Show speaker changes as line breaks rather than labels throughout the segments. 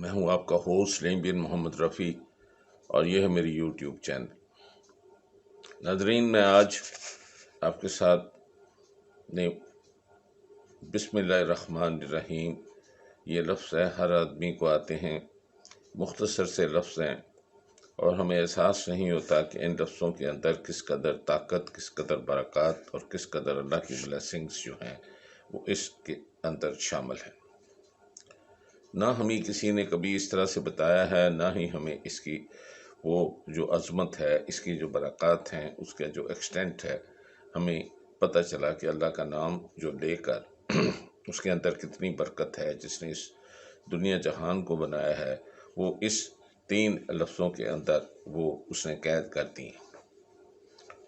میں ہوں آپ کا ہوسٹ نعیم بن محمد رفیع اور یہ ہے میری یوٹیوب چینل۔ ناظرین، میں آج آپ کے ساتھ بسم اللہ الرحمن الرحیم یہ لفظ ہے، ہر آدمی کو آتے ہیں، مختصر سے لفظ ہیں اور ہمیں احساس نہیں ہوتا کہ ان لفظوں کے اندر کس قدر طاقت، کس قدر برکات اور کس قدر اللہ کی بلیسنگز جو ہیں وہ اس کے اندر شامل ہیں۔ نہ ہمیں کسی نے کبھی اس طرح سے بتایا ہے، نہ ہی ہمیں اس کی وہ جو عظمت ہے، اس کی جو برکات ہیں، اس کا جو ایکسٹینٹ ہے، ہمیں پتہ چلا کہ اللہ کا نام جو لے کر اس کے اندر کتنی برکت ہے۔ جس نے اس دنیا جہان کو بنایا ہے وہ اس 3 لفظوں کے اندر وہ اس نے قید کر دی ہیں،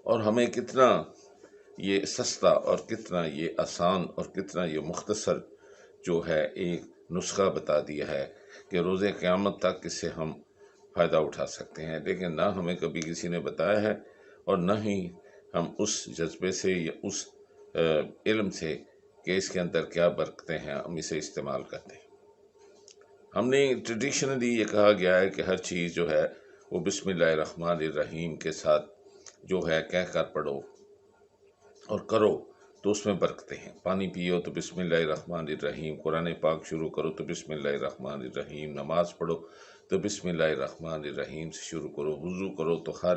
اور ہمیں کتنا یہ سستا اور کتنا یہ آسان اور کتنا یہ مختصر جو ہے ایک نسخہ بتا دیا ہے کہ روز قیامت تک اس سے ہم فائدہ اٹھا سکتے ہیں، لیکن نہ ہمیں کبھی کسی نے بتایا ہے اور نہ ہی ہم اس جذبے سے یا اس علم سے کہ اس کے اندر کیا برکتیں ہیں ہم اسے استعمال کرتے ہیں۔ ہم نے ٹریڈیشنلی یہ کہا گیا ہے کہ ہر چیز جو ہے وہ بسم اللہ الرحمن الرحیم کے ساتھ جو ہے کہہ کر پڑھو اور کرو تو اس میں برکتیں ہیں۔ پانی پیو تو بسم اللہ الرحمن الرحیم، قرآن پاک شروع کرو تو بسم اللہ الرحمن الرحیم، نماز پڑھو تو بسم اللہ الرحمن الرحیم سے شروع کرو، وضو کرو تو ہر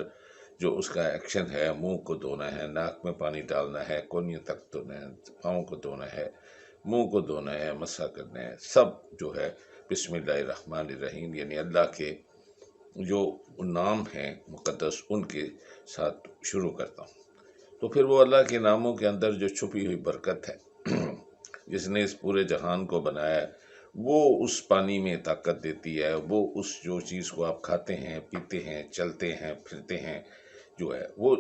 جو اس کا ایکشن ہے، منہ کو دھونا ہے، ناک میں پانی ڈالنا ہے، کونیوں تک دھونا ہے، پاؤں کو دھونا ہے، منہ کو دھونا ہے، مسح کرنا ہے، سب جو ہے بسم اللہ الرحمن الرحیم یعنی اللہ کے جو نام ہیں مقدس ان کے ساتھ شروع کرتا ہوں۔ تو پھر وہ اللہ کے ناموں کے اندر جو چھپی ہوئی برکت ہے جس نے اس پورے جہان کو بنایا ہے، وہ اس پانی میں طاقت دیتی ہے، وہ اس جو چیز کو آپ کھاتے ہیں، پیتے ہیں، چلتے ہیں، پھرتے ہیں جو ہے وہ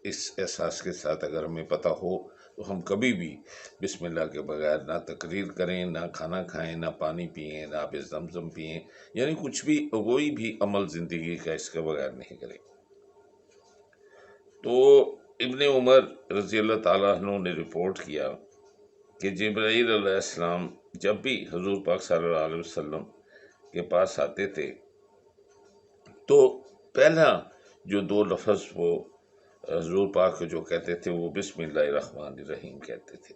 اس احساس کے ساتھ اگر ہمیں پتہ ہو تو ہم کبھی بھی بسم اللہ کے بغیر نہ تقریر کریں، نہ کھانا کھائیں، نہ پانی پئیں، نہ آب زمزم پئیں، یعنی کچھ بھی کوئی بھی عمل زندگی کا اس کے بغیر نہیں کریں۔ تو ابن عمر رضی اللہ تعالیٰ عنہ نے رپورٹ کیا کہ جبرائیل علیہ السلام جب بھی حضور پاک صلی اللہ علیہ وسلم کے پاس آتے تھے تو پہلا جو 2 لفظ وہ حضور پاک جو کہتے تھے وہ بسم اللہ الرحمن الرحیم کہتے تھے۔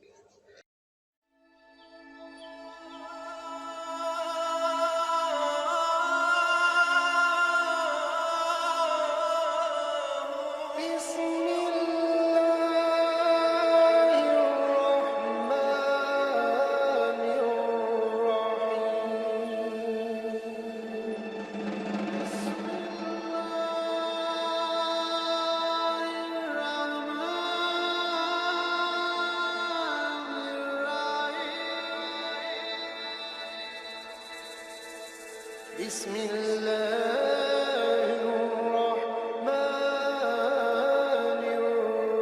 بسم الله الرحمن الرحيم.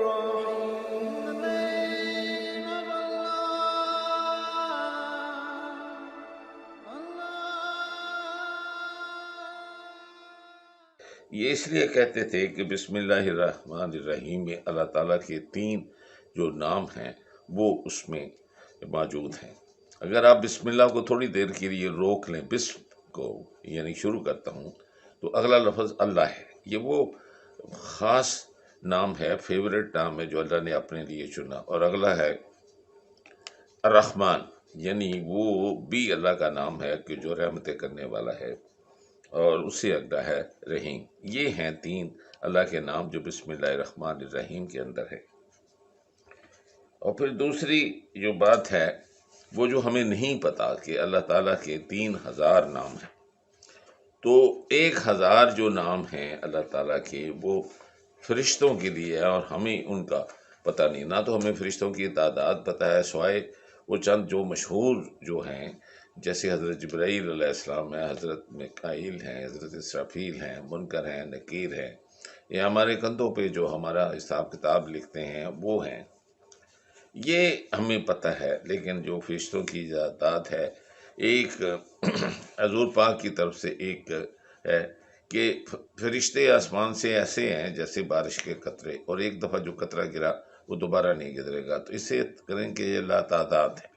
یہ اس لیے کہتے تھے کہ بسم اللہ الرحمن الرحیم میں اللہ تعالیٰ کے 3 جو نام ہیں وہ اس میں موجود ہیں۔ اگر آپ بسم اللہ کو تھوڑی دیر کے لیے روک لیں، بسم کو یعنی شروع کرتا ہوں، تو اگلا لفظ اللہ ہے۔ یہ وہ خاص نام ہے، فیوریٹ نام ہے جو اللہ نے اپنے لیے چنا، اور اگلا ہے الرحمن یعنی وہ بھی اللہ کا نام ہے کہ جو رحمتیں کرنے والا ہے، اور اس سے اگلا ہے رحیم۔ یہ ہیں 3 اللہ کے نام جو بسم اللہ الرحمن الرحیم کے اندر ہے۔ اور پھر دوسری جو بات ہے وہ جو ہمیں نہیں پتا کہ اللہ تعالیٰ کے 3000 نام ہیں، تو 1000 جو نام ہیں اللہ تعالیٰ کے وہ فرشتوں کے لیے ہے، اور ہمیں ان کا پتہ نہیں، نہ تو ہمیں فرشتوں کی تعداد پتہ ہے سوائے وہ چند جو مشہور جو ہیں، جیسے حضرت جبرائیل علیہ السلام ہیں، حضرت میکائیل ہیں، حضرت اسرافیل ہیں، منکر ہیں، نکیر ہیں، یہ ہمارے کندھوں پہ جو ہمارا حساب کتاب لکھتے ہیں وہ ہیں، یہ ہمیں پتہ ہے۔ لیکن جو فرشتوں کی تعداد ہے، ایک حضور پاک کی طرف سے ایک ہے کہ فرشتے آسمان سے ایسے ہیں جیسے بارش کے قطرے، اور ایک دفعہ جو قطرہ گرا وہ دوبارہ نہیں گزرے گا، تو اسے کریں کہ یہ لا تعداد ہے۔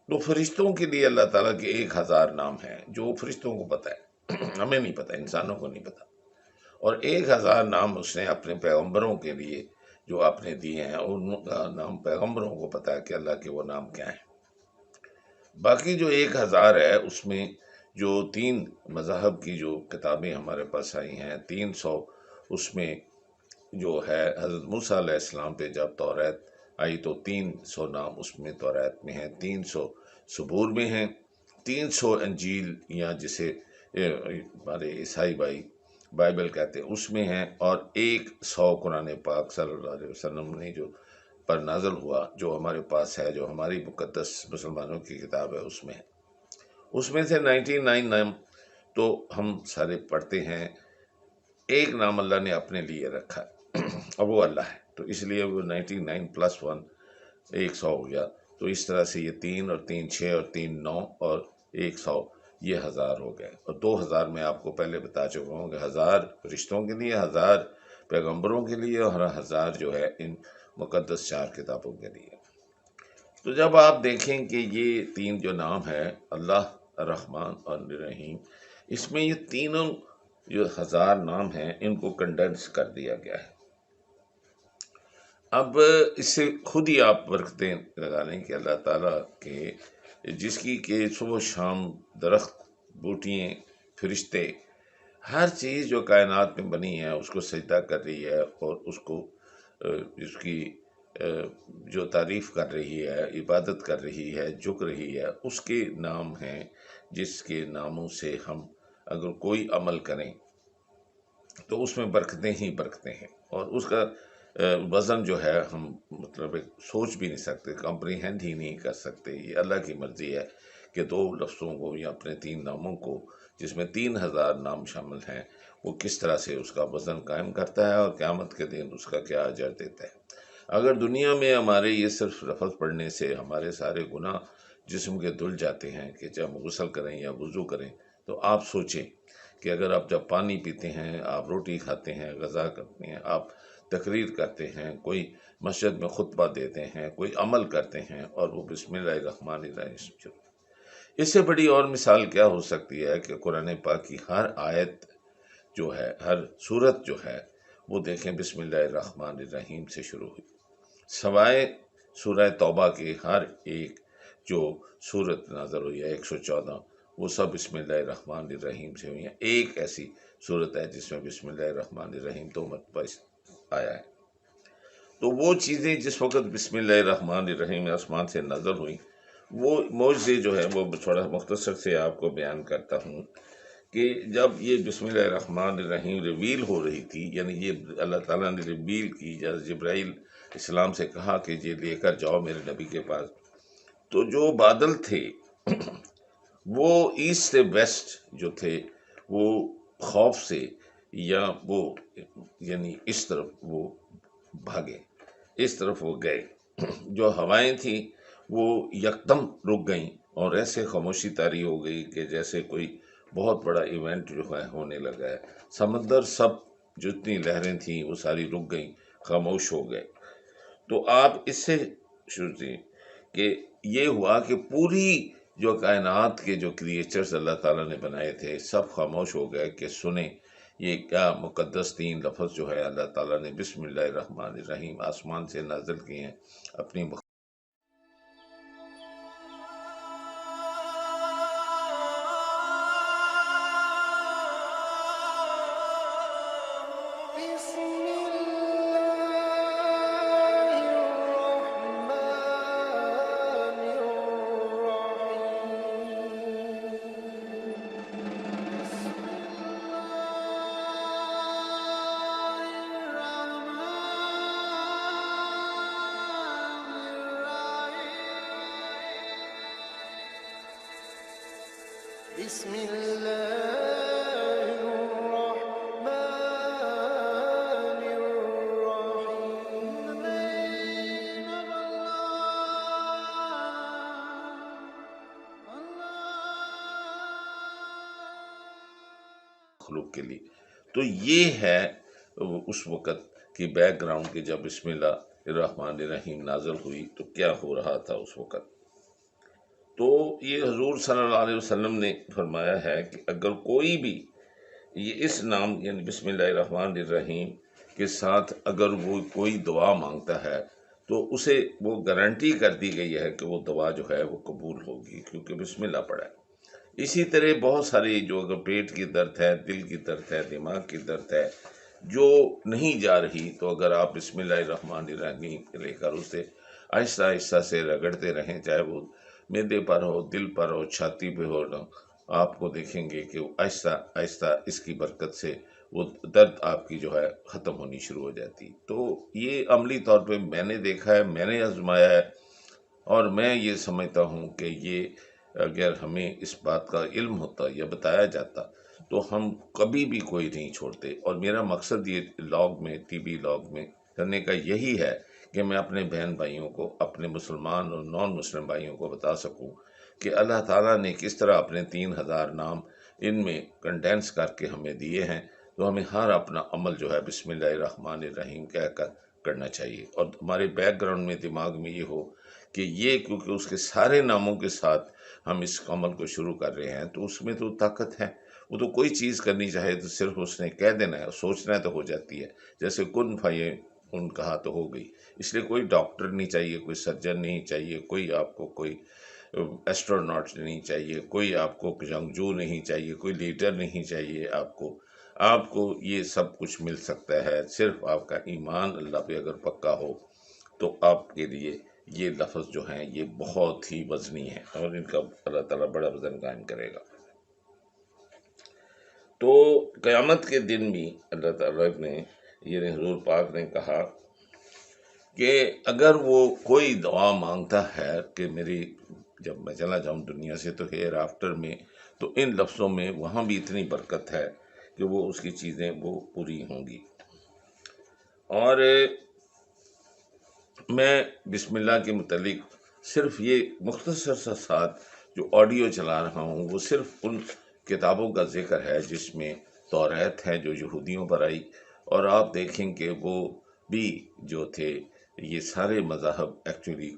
تو فرشتوں کے لیے اللہ تعالیٰ کے 1000 نام ہیں جو فرشتوں کو پتہ ہے، ہمیں نہیں پتہ، انسانوں کو نہیں پتہ، اور 1000 نام اس نے اپنے پیغمبروں کے لیے جو آپ نے دیے ہیں، ان کا نام پیغمبروں کو پتہ ہے کہ اللہ کے وہ نام کیا ہیں۔ باقی جو 1000 ہے اس میں جو 3 مذاہب کی جو کتابیں ہمارے پاس آئی ہیں، 300 اس میں جو ہے حضرت موسیٰ علیہ السلام پہ جب توریت آئی تو 300 نام اس میں توریت میں ہیں، 300 زبور میں ہیں، 300 انجیل یا جسے ہمارے عیسائی بھائی بائبل کہتے ہیں اس میں ہیں، اور 100 قرآن پاک صلی اللہ علیہ وسلم نے جو پر نازل ہوا جو ہمارے پاس ہے، جو ہماری مقدس مسلمانوں کی کتاب ہے اس میں ہے۔ اس میں سے 99 نام تو ہم سارے پڑھتے ہیں، ایک نام اللہ نے اپنے لیے رکھا اور وہ اللہ ہے، تو اس لیے وہ 99 پلس 1 100 ہو گیا۔ تو اس طرح سے یہ 3 اور 3 6 اور 3 9 اور 100 یہ 1000 ہو گئے، اور 2000 میں آپ کو پہلے بتا چکا ہوں کہ 1000 رشتوں کے لیے، 1000 پیغمبروں کے لیے، اور 1000 جو ہے ان مقدس 4 کتابوں کے لیے۔ تو جب آپ دیکھیں کہ یہ 3 جو نام ہے اللہ، الرحمن اور الرحیم، اس میں یہ تینوں جو 1000 نام ہیں ان کو کنڈینس کر دیا گیا ہے۔ اب اس سے خود ہی آپ برکتیں لگا لیں کہ اللہ تعالیٰ کے جس کی کہ صبح و شام درخت، بوٹیاں، فرشتے، ہر چیز جو کائنات میں بنی ہے اس کو سجدہ کر رہی ہے، اور اس کو اس کی جو تعریف کر رہی ہے، عبادت کر رہی ہے، جھک رہی ہے، اس کے نام ہیں جس کے ناموں سے ہم اگر کوئی عمل کریں تو اس میں برکتیں ہی برکتیں ہیں، اور اس کا وزن جو ہے ہم مطلب سوچ بھی نہیں سکتے، کمپریہینڈ ہی نہیں کر سکتے۔ یہ اللہ کی مرضی ہے کہ 2 لفظوں کو یا اپنے 3 ناموں کو جس میں 3000 نام شامل ہیں وہ کس طرح سے اس کا وزن قائم کرتا ہے، اور قیامت کے دن اس کا کیا اجر دیتا ہے۔ اگر دنیا میں ہمارے یہ صرف لفظ پڑھنے سے ہمارے سارے گناہ جسم کے دھل جاتے ہیں کہ جب غسل کریں یا وضو کریں، تو آپ سوچیں کہ اگر آپ جب پانی پیتے ہیں، آپ روٹی کھاتے ہیں، غذا کرتے ہیں، آپ تقریر کرتے ہیں، کوئی مسجد میں خطبہ دیتے ہیں، کوئی عمل کرتے ہیں، اور وہ بسم اللہ الرحمن الرحیم، اس سے بڑی اور مثال کیا ہو سکتی ہے کہ قرآن پاک کی ہر آیت جو ہے، ہر سورت جو ہے وہ دیکھیں بسم اللہ الرحمن الرحیم سے شروع ہوئی، سوائے سورہ توبہ کے ہر ایک جو سورت نازل ہوئی ہے 114 وہ سب بسم اللہ الرحمن الرحیم سے ہوئی ہیں۔ ایک ایسی سورت ہے جس میں بسم اللہ الرحمن الرحیم 2 مرتبہ آیا ہے۔ تو وہ چیزیں جس وقت بسم اللہ الرحمن الرحیم آسمان سے نازل ہوئی، وہ معجزے جو ہے وہ تھوڑا مختصر سے آپ کو بیان کرتا ہوں کہ جب یہ بسم اللہ الرحمن الرحیم ریویل ہو رہی تھی، یعنی یہ اللہ تعالیٰ نے ریویل کی، جب جبرائیل اسلام سے کہا کہ یہ لے کر جاؤ میرے نبی کے پاس، تو جو بادل تھے وہ ایسٹ سے ویسٹ جو تھے وہ خوف سے یا وہ یعنی اس طرف وہ بھاگے، اس طرف وہ گئے، جو ہوائیں تھیں وہ یکدم رک گئیں، اور ایسے خاموشی طاری ہو گئی کہ جیسے کوئی بہت بڑا ایونٹ جو ہے ہونے لگا ہے، سمندر سب جتنی لہریں تھیں وہ ساری رک گئیں، خاموش ہو گئے۔ تو آپ اس سے سوچیں کہ یہ ہوا کہ پوری جو کائنات کے جو کریچرز اللہ تعالیٰ نے بنائے تھے سب خاموش ہو گئے کہ سنیں یہ کیا مقدس 3 لفظ جو ہے اللہ تعالیٰ نے بسم اللہ الرحمن الرحیم آسمان سے نازل کیے ہیں اپنی
بسم الله الرحمن
مخلوق کے لیے۔ تو یہ ہے اس وقت کی بیک گراؤنڈ کہ جب بسم اللہ الرحمن الرحیم نازل ہوئی تو کیا ہو رہا تھا اس وقت۔ تو یہ حضور صلی اللہ علیہ وسلم نے فرمایا ہے کہ اگر کوئی بھی یہ اس نام یعنی بسم اللہ الرحمن الرحیم کے ساتھ اگر وہ کوئی دعا مانگتا ہے تو اسے وہ گارنٹی کر دی گئی ہے کہ وہ دعا جو ہے وہ قبول ہوگی، کیونکہ بسم اللہ پڑھا ہے۔ اسی طرح بہت ساری جو اگر پیٹ کی درد ہے، دل کی درد ہے، دماغ کی درد ہے جو نہیں جا رہی، تو اگر آپ بسم اللہ الرحمن الرحیم لے کر اسے آہستہ آہستہ سے رگڑتے رہیں، چاہے وہ معدے پر ہو، دل پر ہو، چھاتی پہ ہو، آپ کو دیکھیں گے کہ آہستہ آہستہ اس کی برکت سے وہ درد آپ کی جو ہے ختم ہونی شروع ہو جاتی۔ تو یہ عملی طور پہ میں نے دیکھا ہے، میں نے آزمایا ہے، اور میں یہ سمجھتا ہوں کہ یہ اگر ہمیں اس بات کا علم ہوتا یا بتایا جاتا تو ہم کبھی بھی کوئی نہیں چھوڑتے۔ اور میرا مقصد یہ لاگ میں طبی لاگ میں کرنے کا یہی ہے کہ میں اپنے بہن بھائیوں کو، اپنے مسلمان اور نان مسلم بھائیوں کو بتا سکوں کہ اللہ تعالیٰ نے کس طرح اپنے 3000 نام ان میں کنڈینس کر کے ہمیں دیے ہیں۔ تو ہمیں ہر اپنا عمل جو ہے بسم اللہ الرحمن الرحیم کہہ کر کرنا چاہیے، اور ہمارے بیک گراؤنڈ میں دماغ میں یہ ہو کہ یہ کیونکہ اس کے سارے ناموں کے ساتھ ہم اس عمل کو شروع کر رہے ہیں تو اس میں تو طاقت ہے۔ وہ تو کوئی چیز کرنی چاہے تو صرف اس نے کہہ دینا ہے، سوچنا ہے تو ہو جاتی ہے، جیسے کن فیکون کہا تو ہو گئی۔ اس لیے کوئی ڈاکٹر نہیں چاہیے، کوئی سرجن نہیں چاہیے، کوئی آپ کو کوئی ایسٹروناٹ نہیں چاہیے، کوئی آپ کو جنگجو نہیں چاہیے، کوئی لیڈر نہیں چاہیے۔ آپ کو یہ سب کچھ مل سکتا ہے، صرف آپ کا ایمان اللہ پہ اگر پکا ہو تو آپ کے لیے یہ لفظ جو ہیں یہ بہت ہی وزنی ہیں، اور ان کا اللہ تعالیٰ بڑا وزن قائم کرے گا۔ تو قیامت کے دن بھی اللہ تعالیٰ نے یہ حضور پاک نے کہا کہ اگر وہ کوئی دعا مانگتا ہے کہ میری جب میں چلا جاؤں دنیا سے تو ہیئر آفٹر میں، تو ان لفظوں میں وہاں بھی اتنی برکت ہے کہ وہ اس کی چیزیں وہ پوری ہوں گی۔ اور میں بسم اللہ کے متعلق صرف یہ مختصر سا ساتھ جو آڈیو چلا رہا ہوں وہ صرف ان کتابوں کا ذکر ہے جس میں توریت ہے جو یہودیوں پر آئی، اور آپ دیکھیں کہ وہ بھی جو تھے یہ سارے مذاہب ایکچولی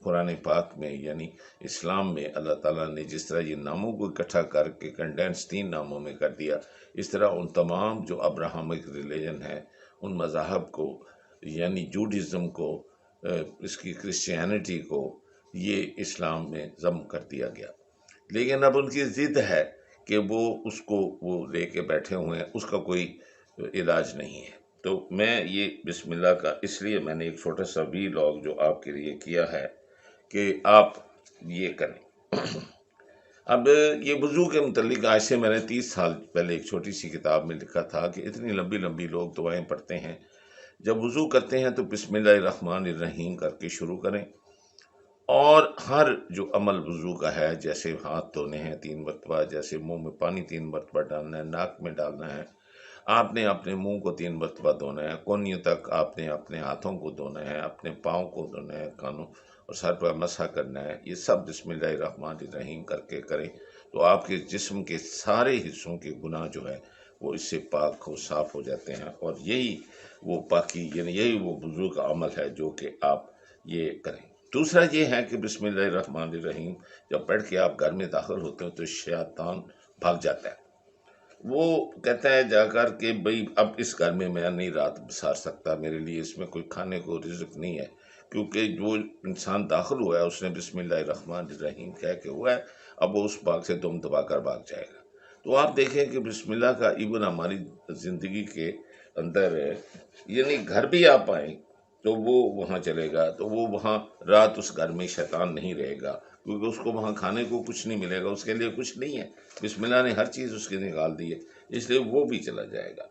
قرآن پاک میں یعنی اسلام میں اللہ تعالیٰ نے جس طرح یہ ناموں کو اکٹھا کر کے کنڈینس 3 ناموں میں کر دیا، اس طرح ان تمام جو ابراہمک ریلیجن ہے ان مذاہب کو یعنی جوڈازم کو، اس کی کرسچینٹی کو یہ اسلام میں ضم کر دیا گیا۔ لیکن اب ان کی ضد ہے کہ وہ اس کو وہ لے کے بیٹھے ہوئے ہیں، اس کا کوئی علاج نہیں ہے۔ تو میں یہ بسم اللہ کا اس لیے میں نے ایک چھوٹا سا لاگ جو آپ کے لیے کیا ہے کہ آپ یہ کریں۔ اب یہ وضو کے متعلق آج سے میں نے 30 سال پہلے ایک چھوٹی سی کتاب میں لکھا تھا کہ اتنی لمبی لمبی لوگ دعائیں پڑھتے ہیں، جب وضو کرتے ہیں تو بسم اللہ الرحمن الرحیم کر کے شروع کریں، اور ہر جو عمل وضو کا ہے جیسے ہاتھ دھونے ہیں 3 مرتبہ، جیسے منہ میں پانی 3 مرتبہ ڈالنا ہے، ناک میں ڈالنا ہے، آپ نے اپنے منہ کو 3 مرتبہ دھونا ہے، کونیوں تک آپ نے اپنے ہاتھوں کو دھونا ہے، اپنے پاؤں کو دھونا ہے، کانوں اور سر پر مسح کرنا ہے، یہ سب بسم اللہ الرحمن الرحیم کر کے کریں تو آپ کے جسم کے سارے حصوں کے گناہ جو ہے وہ اس سے پاک و صاف ہو جاتے ہیں، اور یہی وہ پاکی یعنی یہی وہ وضو کا عمل ہے جو کہ آپ یہ کریں۔ دوسرا یہ ہے کہ بسم اللہ الرحمن الرحیم جب پڑھ کے آپ گھر میں داخل ہوتے ہیں تو شیطان بھاگ جاتا ہے، وہ کہتا ہے جا کر کہ بھئی اب اس گھر میں نہیں رات بسار سکتا، میرے لیے اس میں کوئی کھانے کو رزق نہیں ہے، کیونکہ جو انسان داخل ہوا ہے اس نے بسم اللہ الرحمن الرحیم کہہ کے ہوا ہے، اب وہ اس باغ سے دم دبا کر بھاگ جائے گا۔ تو آپ دیکھیں کہ بسم اللہ کا ایون ہماری زندگی کے اندر یعنی گھر بھی آپ آئیں تو وہ وہاں چلے گا، تو وہ وہاں رات اس گھر میں شیطان نہیں رہے گا، کیونکہ اس کو وہاں کھانے کو کچھ نہیں ملے گا، اس کے لیے کچھ نہیں ہے، بسم اللہ نے ہر چیز اس کی نکال دی ہے، اس لیے وہ بھی چلا جائے گا۔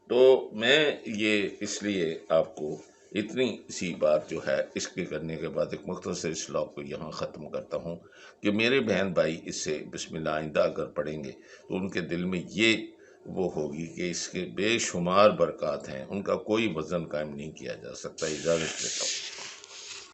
تو میں یہ اس لیے آپ کو اتنی سی بات جو ہے اس کے کرنے کے بعد ایک مختصر اس لاگ کو یہاں ختم کرتا ہوں کہ میرے بہن بھائی اس سے بسم اللہ آئندہ اگر پڑھیں گے تو ان کے دل میں یہ وہ ہوگی کہ اس کے بے شمار برکات ہیں، ان کا کوئی وزن قائم نہیں کیا جا سکتا۔ اجازت لیتا ہوں۔